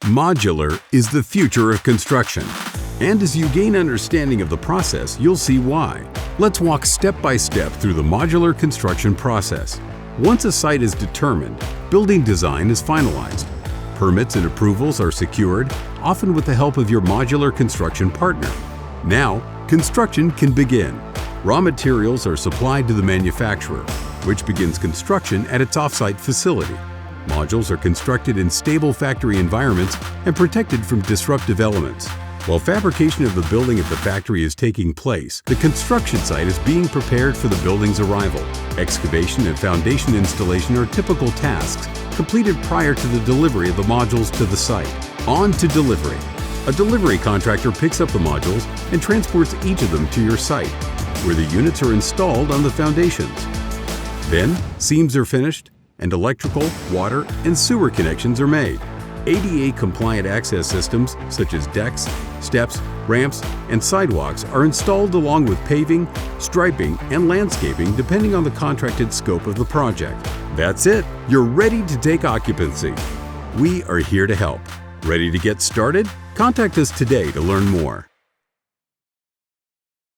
Modular is the future of construction. And as you gain understanding of the process, you'll see why. Let's walk step by step through the modular construction process. Once a site is determined, building design is finalized. Permits and approvals are secured, often with the help of your modular construction partner. Now, construction can begin. Raw materials are supplied to the manufacturer, which begins construction at its off-site facility. Modules are constructed in stable factory environments and protected from disruptive elements. While fabrication of the building at the factory is taking place, the construction site is being prepared for the building's arrival. Excavation and foundation installation are typical tasks completed prior to the delivery of the modules to the site. On to delivery. A delivery contractor picks up the modules and transports each of them to your site, where the units are installed on the foundations. Then, seams are finished, and electrical, water, and sewer connections are made. ADA-compliant access systems such as decks, steps, ramps, and sidewalks are installed along with paving, striping, and landscaping depending on the contracted scope of the project. That's it! You're ready to take occupancy. We are here to help. Ready to get started? Contact us today to learn more.